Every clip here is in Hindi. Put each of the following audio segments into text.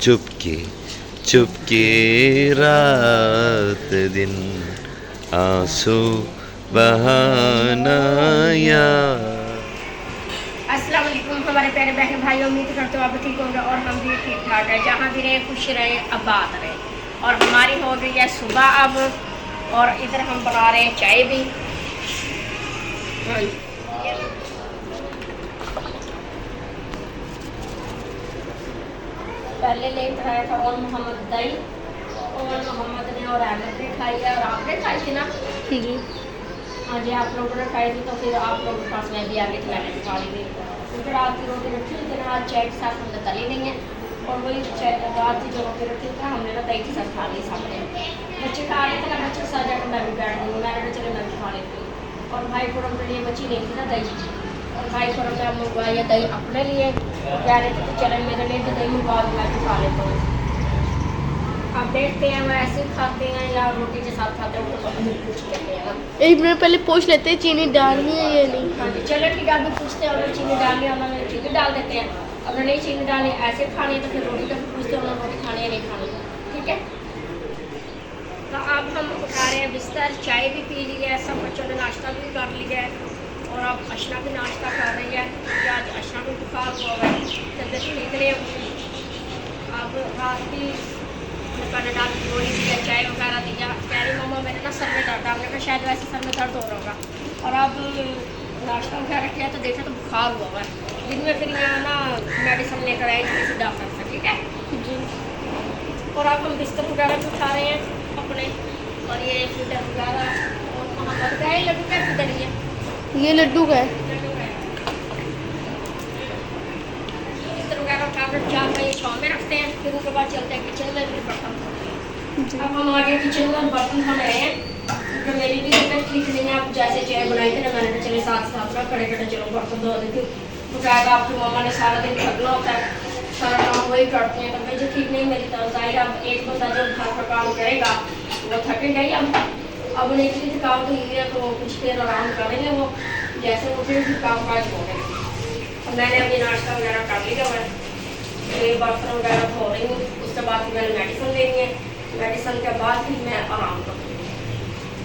चुपके चुपके रात दिन आंसू बहाना यार। अस्सलाम वालेकुम हमारे प्यारे बहन भाई, उम्मीद करते हो आप ठीक होंगे और हम भी ठीक ठाक है। जहाँ भी रहे खुश रहे आबाद रहे। और हमारी हो गई है सुबह अब, और इधर हम बना रहे हैं चाय भी। पहले ले खाया था और मोहम्मद दही, और मोहम्मद ने और अहमद ने खाई है, और आपने खाई थी ना जी। हाँ जी, आप लोगों ने खाई थी तो फिर आप लोगों के पास मैं भी आगे खिलाने खा ली थी। फिर रात की रोटी रखी थी ना, आज चाय के साथ हमने तली नहीं है, और वही रात की जो रोटी रखी थी हमने ना दही के साथ खा ली सामने। बच्चे खा रहे थे ना, बच्चे के साथ जाकर मैं भी बैठ गई, मैंने कहा चले मैं भी खा लेती हूँ। और भाई को के लिए बची नहीं थी ना दही, और भाई को मैं मंगवाया दही अपने लिए, कह रहे थे कि चले मेरे लिए भी दही मंगवा दो, मैं भी खा लेता हूँ। अब देखते हैं वो ऐसे खाते हैं या रोटी के साथ खाते हैं, वो तो हम पूछ लेते हैं ना। एक मिनट पहले पूछ लेते हैं चीनी डालनी है या नहीं। हाँ जी चलो ठीक है, अभी पूछते हैं। अगर चीनी डालनी है उन्होंने चीनी डाल देते हैं, अगर नहीं चीनी डालनी ऐसे खानी है तो फिर रोटी का भी पूछते हैं उन्होंने रोटी खानी है नहीं खानी, ठीक है। तो अब हम उठा रहे हैं बिस्तर, चाय भी पी ली है, सब बच्चों ने नाश्ता भी कर लिया है, और अब अशना भी नाश्ता कर रही है क्योंकि आज अशना को बुखार हुआ है, तबियत ठीक नहीं है। अब रात की मैंने डाल की गोली दी है, चाय वगैरह दिया, कह रही मम्मा मेरे ना सर में दर्द है, हमने कहा शायद वैसे सर में दर्द हो रहा होगा। और अब नाश्ता वगैरह किया तो देखा तो बुखार हुआ है। दिन में फिर यहाँ ना मेडिसिन लेकर आई किसी डॉक्टर से, ठीक है जी। और अब हम बिस्तर वगैरह भी उठा रहे हैं अपने, और ये फिल्टर वगैरह, और मोहम्मद का है लड्डू का फिल्टर, ये लड्डू का है। चार का ये छाव में रखते हैं, फिर उसके बाद चलते हैं किचन में, फिर बर्तन धोते हैं। अब हम आगे किचन में बर्तन धो रहे हैं क्योंकि मेरी भी तबियत ठीक नहीं है। अब जैसे चाय बनाई थी ना, मैंने कहा चले साथ साथ में खड़े खड़े चलो बर्तन धो देती हूँ। तो क्या था आपकी मम्मा ने सारा दिन थकना होता है, सारा काम वही करते हैं, तो मुझे ठीक नहीं मेरी तो जाहिर अब एक बंदा जो घर का काम करेगा वो थकेगा ही। अब उन्हें इतनी थकावट हुई है तो कुछ देर आराम करेंगे, वो जैसे वो फिर काम काज हो गए। मैंने अभी नाश्ता वगैरह कर लिया हुआ है, बर्तन वगैरह धो रही हूँ, उसके बाद फिर मैंने मेडिसिन लेनी है, मेडिसिन के बाद फिर मैं आराम करूँगी।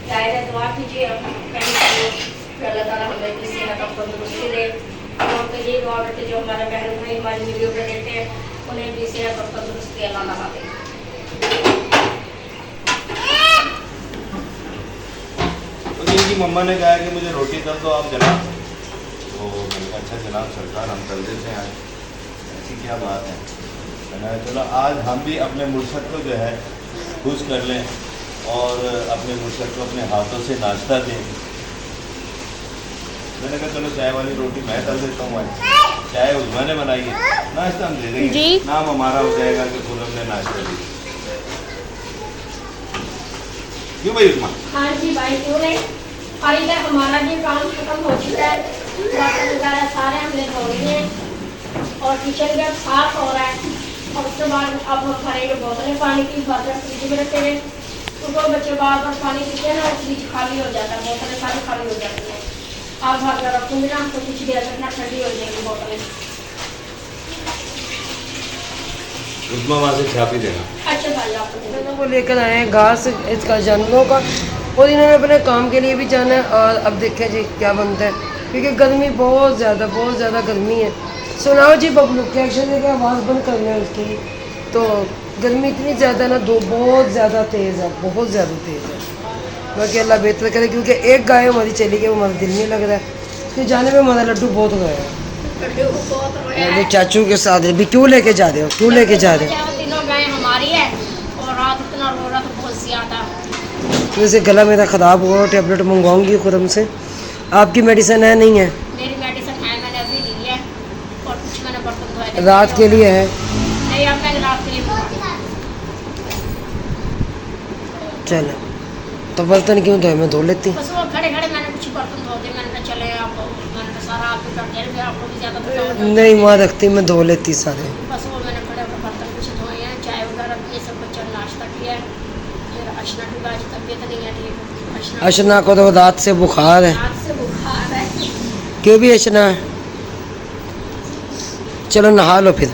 जाहिर दुआ कीजिए अल्लाह ताला हमें किसी सेहत और तंदुरुस्ती दे, और तो ये दुआ करते जो हमारे बहन भाई हमारी वीडियो पर देखते हैं उन्हें भी सेहत और तंदुरुस्ती अल्लाह ताला दे। उनकी मम्मा ने कहा कि मुझे रोटी कर दो आप जनाब, तो मैंने कहा अच्छा जनाब सरकार हम कर देते हैं, आज ऐसी क्या बात है। मैंने चलो आज हम भी अपने मुर्शद को जो है खुश कर लें और अपने मुर्शद को अपने हाथों से नाश्ता दें। मैंने कहा चलो चाय वाली रोटी मैं तल देता हूँ, आज चाय उस्मा ने बनाई है, नाश्ता हम दे देंगे जी। नाम हमारा हो जाएगा कि पूनम ने नाश्ता दी। क्यों भाई उस्मा? हाँ जी भाई क्यों नहीं। और इधर हमारा भी काम खत्म हो चुका है, बर्तन वगैरह सारे हमने धो लिए हैं, और किचन भी अब साफ हो रहा है। और उसके बाद अब हम भरेंगे बोतलें पानी की, भर फ्रिज में रखेंगे, तो बच्चे बार बार पानी पीते हैं ना, फ्रिज खाली हो जाता है, बोतलें सारी खाली हो जाती हैं। आप भर कर रखूँगी ना तो कुछ देर तक ना ठंडी हो जाएगी बोतलें। उस्मा वहाँ से छापी देना। अच्छा भाई आपको वो लेकर आए हैं घास इसका जानवरों का, और इन्होंने अपने काम के लिए भी जाना है। और अब देखें जी क्या बनता है, क्योंकि गर्मी बहुत ज़्यादा गर्मी है। सुनाओ जी बबलू क्या एक्शन है, आवाज़ बंद करना है उसकी। तो गर्मी इतनी ज़्यादा ना, दो बहुत ज़्यादा तेज़ है, बहुत ज़्यादा तेज़ है। बाकी अल्लाह बेहतर करे, क्योंकि एक गाय हमारी चली गई, हमारा दिल नहीं लग रहा है। फिर जाने में हमारा लड्डू बहुत गया है। अभी चाचू के साथ अभी क्यों लेके जा रहे हो, क्यों लेके जा रहे हो? तीनों गाय हमारी है, और रात इतना रो रहा था बहुत ज़्यादा। वैसे गला मेरा ख़राब हुआ, टैबलेट मंगवाऊंगी खुरम से। आपकी मेडिसिन है नहीं है? मेरी मेडिसिन है, मैंने अभी ली है, और कुछ मैंने बर्तन धोए रात के लिए है? नहीं अब मैंने रात के लिए चलो तो बर्तन क्यों धोए, मैं धो लेती। बस वो खड़े खड़े मैंने कुछ बर्तन धो दिए, मैंने कहा चले आपको, मैंने कहा सारा आपको करते हैं, फिर आपको भी ज़्यादा नहीं वहाँ रखती, मैं धो लेती सारे। बस वो मैंने खड़े होकर बर्तन कुछ धोए हैं, चाय वगैरह ये सब बच्चों ने नाश्ता किया है। फिर अशना की आज तबीयत नहीं है ठीक, अशना को तो रात से बुखार है। रात से बुखार है। क्यों भी अशना है? चलो नहा लो फिर।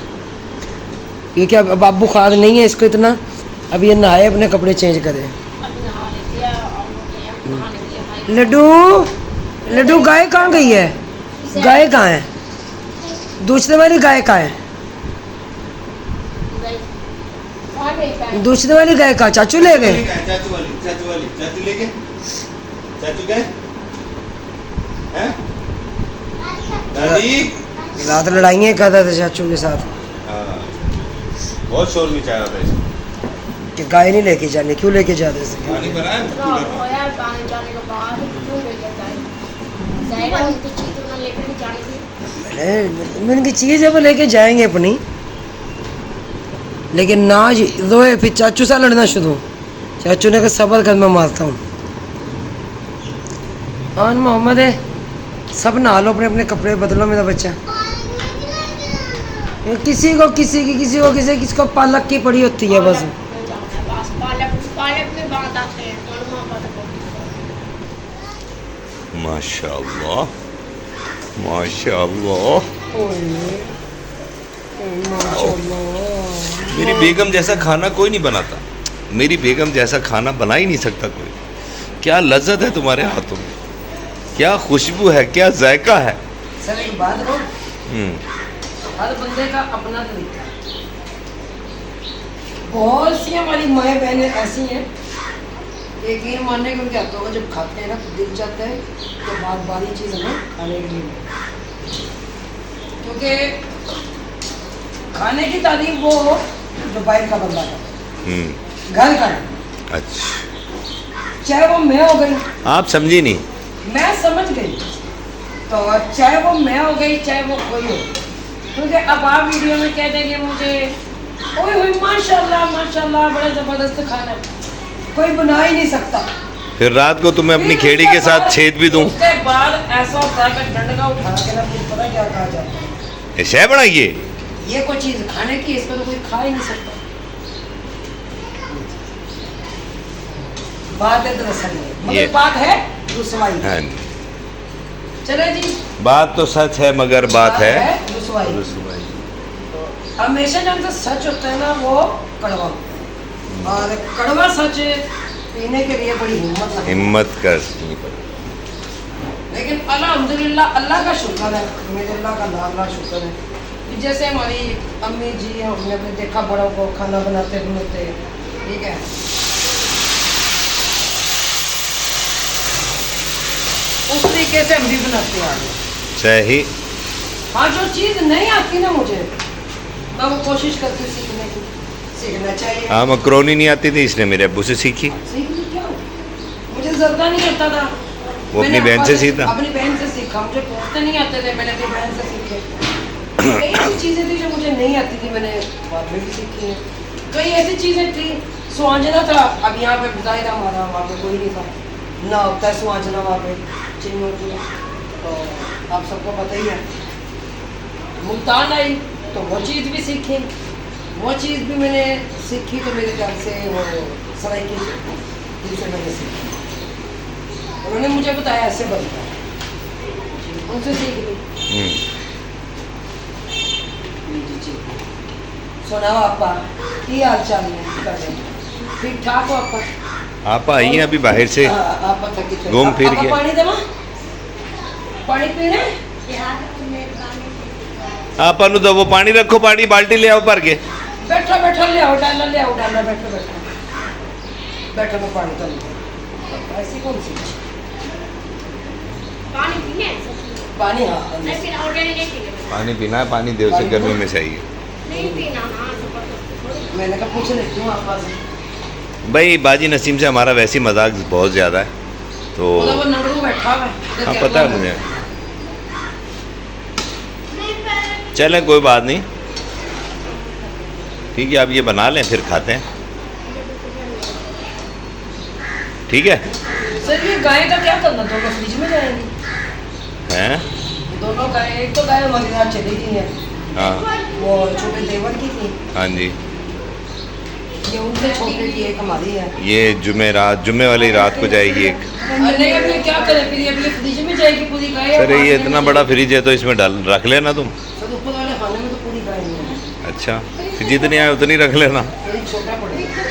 क्योंकि अब बुखार नहीं है इसको इतना। अब ये नहाए अपने कपड़े चेंज करे। लड्डू लड्डू गाय कहाँ गई है? गाय कहाँ है? दूसरे वाली गाय कहाँ है? दूसरे वाली गाय कहाँ? चाचू ले गए? चाचू लेके चाचू गए हैं? दादी रात लड़ाइयाँ कर रहे थे चाचू के साथ हाँ, बहुत शोर मचा रहा था इसको। कि गाय नहीं लेके जाने, क्यों लेके जाते थे? पानी भरा है मैंने उनकी चीज़ है वो लेके जाएंगे अपनी, लेकिन ना रोए फिर चाचू से लड़ना शुरू। चाचू ने कहा सबर कर मैं मारता हूँ। आन मोहम्मद है, सब नहा लो, अपने अपने कपड़े बदलो मेरा बच्चा। किसी को पालक की पड़ी होती है बस। माशाअल्लाह माशाअल्लाह। मेरी बेगम जैसा खाना कोई नहीं बनाता, मेरी बेगम जैसा खाना बना ही नहीं सकता कोई। क्या लज्जत है तुम्हारे हाथों में, क्या खुशबू है, क्या जायका है। सर एक बात हो, हर बंदे का अपना तरीका है। बहुत सी हमारी माएँ बहनें ऐसी हैं, यकीन मानने को क्या होगा, जब खाते हैं ना तो दिल चाहता है तो बार बार ये चीज़ हमें खाने के लिए, क्योंकि खाने की तारीफ वो हो जो बाहर का बंदा करे, घर का नहीं। अच्छा, चाहे वो मैं हो गई, आप समझी नहीं, मैं समझ गई, तो चाहे वो मैं हो गई चाहे वो कोई हो, क्योंकि अब आप वीडियो में कह देंगे मुझे ओए होए माशाल्लाह माशाल्लाह बड़ा ज़बरदस्त खाना है, कोई बना ही नहीं सकता। फिर रात को तुम्हें अपनी खेड़ी के साथ छेद भी दूं। उसके बाद ऐसा होता है कि डंडा उठा के ना फिर पता क्या कहा जाता है, ये शय बनाइए, ये कोई चीज़ खाने की, इसको तो कोई खा ही नहीं सकता। बात है दरअसल ये मगर बात है रुसवाई। हाँ, चले जी, बात तो सच है मगर बात है रुसवाई। रुसवाई। हमेशा जब से सच होता है ना वो कड़वा होता है, और कड़वा सच पीने के लिए बड़ी हिम्मत लगती है। हिम्मत करनी पड़े। लेकिन अल्हम्दुलिल्लाह, अल्लाह का शुक्र है, मेरे अल्लाह का लाख शुक्र है कि जैसे हमारी अम्मी जी हमने अपने देखा बड़ों को खाना बनाते बनाते, ठीक है, उस तरीके से हम भी बनाते हैं आगे। सही। हाँ, जो चीज़ नहीं आती ना मुझे, मैं वो कोशिश करती हूँ सीखने की, सीखना चाहिए। हाँ, मकरोनी नहीं आती थी, इसने मेरे अब्बू से सीखी। सीखनी क्या, मुझे जर्दा नहीं आता था, वो अपनी बहन से सीखा। अपनी बहन से सीखा। मुझे कोफ्ते नहीं आते थे, मैंने अपनी बहन से सीखे। कई ऐसी चीज़ें थी जो मुझे नहीं आती थी, मैंने बाद में भी सीखी है। कई ऐसी चीज़ें थी, सुहांजना था, अब यहाँ पे बताया था हमारा, वहाँ पे कोई नहीं था ना, होता है सुहांजना वहाँ पे चिन्ह होती है, तो आप सबको पता ही है। मुल्तान आई तो वो चीज़ भी सीखी, वो चीज़ भी मैंने सीखी, तो मेरे ख्याल से वो सराइकी जिनसे मैंने सीखी, उन्होंने मुझे बताया ऐसे बनता है, उनसे सीख ली। जी सुनाओ आपा, की हाल चाल है? ठीक ठाक हो आपा? आप आई हैं अभी बाहर से आपा थकी थे, घूम फिर के। पानी देवा, पानी पीने। आप अनु दो, वो पानी रखो, पानी बाल्टी ले आओ भर के। बैठो बैठो, ले आओ डाला, ले आओ डाला, बैठो बैठो बैठो, मैं पानी तो नहीं, ऐसी कौन सी पानी पीने पानी? हाँ नहीं पीना, ऑलरेडी नहीं पीने, पानी पीना है, पानी देव से गर्मी में चाहिए। नहीं पीना। हाँ जबरदस्ती। मैंने कहा पूछ लेती हूँ आपा से। भाई बाजी नसीम से हमारा वैसे ही मजाक बहुत ज़्यादा है, तो वो नंगड़ू बैठा हुआ है, हाँ पता है मुझे। चलें कोई बात नहीं, ठीक है, आप ये बना लें फिर खाते हैं, ठीक है। सर ये गाय का क्या करना, दोनों फ्रिज में जाएंगी? हैं? दोनों गाय, एक तो गाय हमारी रात चली गई है, हाँ वो छोटे देवर की थी, हाँ जी, ये उनसे छोटे की, एक हमारी है। ये जुमे वाली रात को जाएगी एक। नहीं अब ये क्या करें फिर, अब ये फ्रिज में जाएगी पूरी गाय। सर ये इतना बड़ा फ्रिज है तो इसमें डाल रख लेना तुम। सर ऊपर वाले खाने में तो पूरी गाय नहीं है। अच्छा, फिर जितनी आए उतनी रख लेना। फ्रिज छोटा पड़ेगा।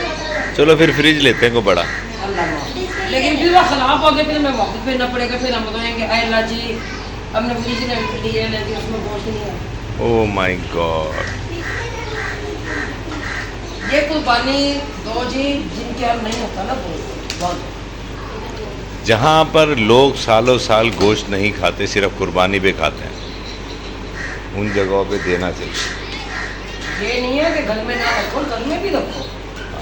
चलो फिर फ्रिज लेते हैं को बड़ा। अल्लाह माफ़। लेकिन फिर वो खराब हो गया, फिर हमें वापस भेजना पड़ेगा, फिर हम बताएंगे अल्लाह जी हमने फ्रिज ले लिया लेकिन उसमें गोश्त नहीं है। Oh my God. ये कुर्बानी दो जी जिनके यहाँ नहीं होता ना बहुत। जहाँ पर लोग सालों साल गोश्त नहीं खाते, सिर्फ कुर्बानी पे खाते हैं, उन जगहों पे देना चाहिए। ये नहीं है कि घर में ना रखो, घर में भी रखो,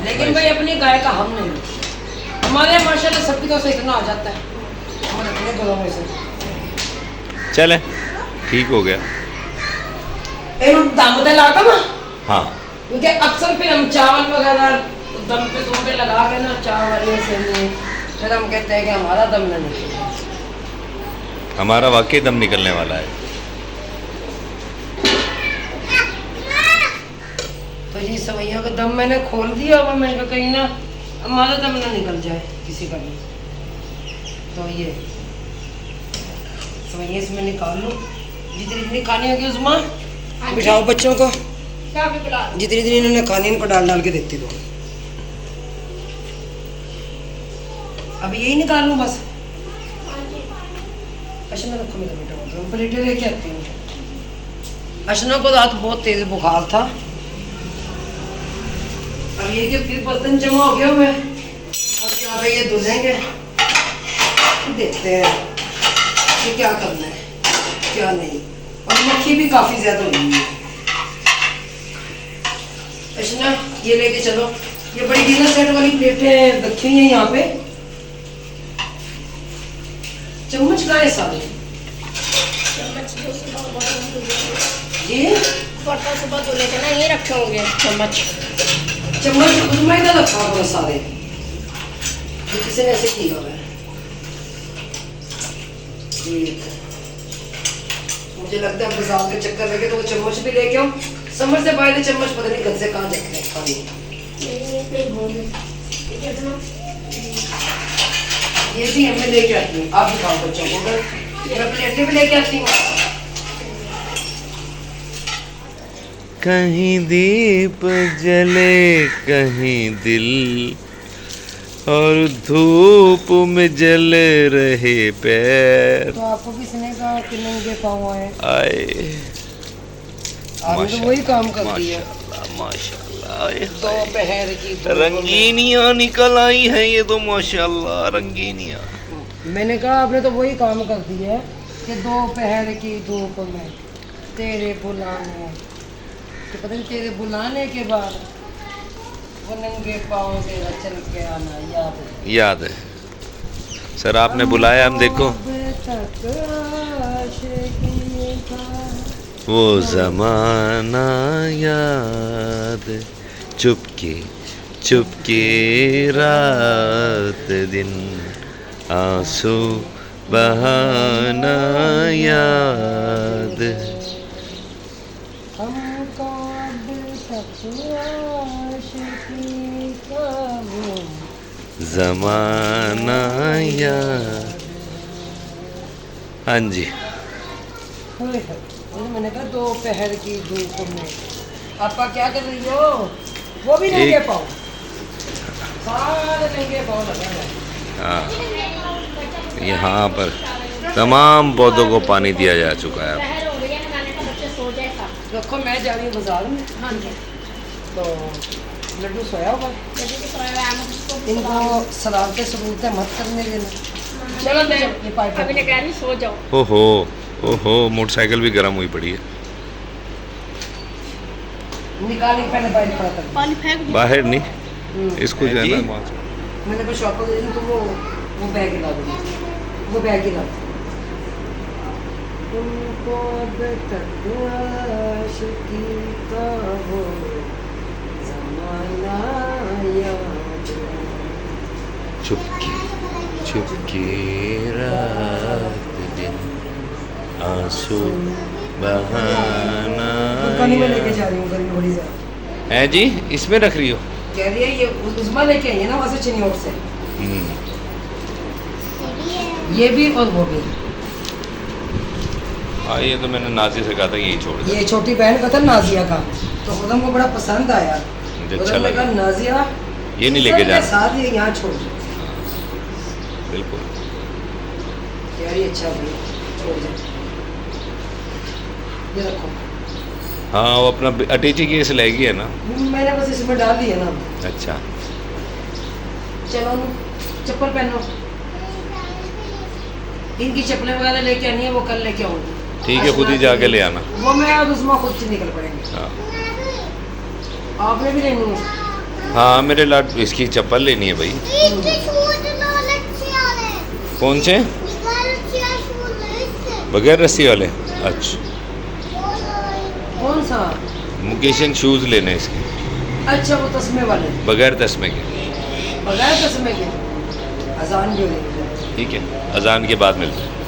लेकिन भाई अपनी गाय का हम नहीं रखते। हमारे यहाँ माशाल्लाह सबकी तो से इतना आ जाता है, हमारे अपने घरों में से। चले ठीक हो गया। दाम बता लाता ना, हाँ क्योंकि अक्सर फिर हम चावल वगैरह दम पे दो पे लगा के ना चावल से नहीं, फिर हम कहते हैं कि हमारा दम ना निकले। हमारा वाकई दम निकलने वाला है। तो जी सवैया का दम मैंने खोल दिया हुआ, मैंने कहा कहीं ना हमारा दम ना निकल जाए किसी का भी। तो ये सवैया इसमें निकाल लो, जितनी जितनी खानी होगी उस्मा बिठाओ बच्चों को, क्या भी बुला दो। जितनी जितनी इन्होंने खानी इनको डाल डाल के देती दो। अब यही निकाल लूँ बस। अशना रखो मेरा बेटा, तो प्लेटें लेके आती हूँ। अशना को रात बहुत तेज बुखार था, अब ये कि फिर बर्तन जमा हो गया हुआ है, अब यहाँ पे ये धुलेंगे, देखते हैं कि क्या करना है क्या नहीं। और मक्खी भी काफी ज्यादा हो गई है। अशना ये लेके चलो, ये बड़ी डिनर सेट वाली प्लेटें रखी हुई है यहाँ पे। चम्मच कहाँ है सारे जी? बर्तन सुबह धुले थे ना, ये रखे होंगे चम्मच। चम्मच उसमें इधर रखा हुआ सारे, ये किसी ने ऐसे किया हुआ है। ठीक है, मुझे लगता है बाजार के चक्कर लगे तो वो चम्मच भी लेके आओ। समझ से बाहर चम्मच पता नहीं घर से कहाँ जाते हैं खाली। ये भी हमें लेके आती हूँ, आप दिखाओ बच्चों को, मैं प्लेटें भी लेके आती हूँ। कहीं दीप जले कहीं दिल, और धूप में जल रहे पैर। तो आपको किसने कहा कि नंगे पाँव आए? आए आपने तो वही काम कर दिया। माशाल्लाह, दोपहर की रंगीनियाँ निकल आई हैं ये तो, माशाल्लाह रंगीनियाँ। मैंने कहा आपने तो वही काम कर दिया है कि दोपहर की धूप में तेरे बुलाने, तो पता नहीं तेरे बुलाने के बाद वो नंगे पाँव तेरा चल के आना याद है? याद है सर, आपने बुलाया, हम देखो वो जमाना याद, चुपके चुपके रात दिन, आंसू बहाना याद। हमको अब तक आशिकी का वो जमाना याद। हाँ जी, मैंने कहा दोपहर की धूप में आपका क्या कर रही हो? वो भी नंगे पाँव, सारे नंगे पाँव लगा है। हाँ, यहाँ पर तमाम पौधों को पानी दिया जा चुका है। शहर हो गई है ना, मैंने कहा बच्चे सो जाए था। देखो मैं जा रही हूँ बाजार में, हाँ जी, तो लड्डू सोया होगा, जैसे कि सोया हुआ है, हम उसको इनको शरारतें सबूतें मत करने देना। चलो मैं ये पाइप अभी निगरानी सो जाओ। ओहो, मोटरसाइकिल भी गर्म हुई पड़ी है। निकाली पहले पाइप पड़ा कर। पानी फेंक दो। बाहर नहीं, इसको जो है ना, मैंने कोई शॉप दे दी तो वो बैग ला दूँगी, वो बैग ही ला दूँ। तुमको अब तक आशिकी का वो ज़माना याद, चुपके चुपके रात दिन, आंसू बहाना दुकानी में लेके जा रही हूँ, गर्मी बड़ी ज़्यादा है जी। इसमें रख रही हो? कह रही है ये उस्मा लेके आई है ना वहाँ से चिन्नी से, ये भी और वो भी। हाँ, ये तो मैंने नाजी से कहा था यही छोड़ दे। ये छोटी बहन का था नाजिया का, तो खुदम को बड़ा पसंद आया। मुझे अच्छा खुदम ने लगा। कहा नाजिया ये नहीं लेके जाना। साथ ही यहाँ छोड़ दो। बिल्कुल। यार ये अच्छा भाई छोड़ दो। ये रखो। हाँ वो अपना अटैची केस लेगी है ना। मैंने बस इसमें डाल दिया ना। अच्छा चलो चप्पल पहनो। इनकी चप्पलें वगैरह लेके आनी है, वो कल लेके आऊंगी। ठीक है, खुद ही जाके ले आना। वो मैं और उसमें खुद से निकल पड़ेंगे। हाँ आपने भी लेनी है? हाँ मेरे लाड इसकी चप्पल लेनी है भाई। कौन से? बगैर रस्सी वाले। अच्छा कौन सा? मुकेशन शूज़ लेने इसके, अच्छा वो तस्मे वाले बगैर तस्मे के। बगैर तस्मे के। अजान भी हो रही है। ठीक है, अजान के बाद मिलते हैं।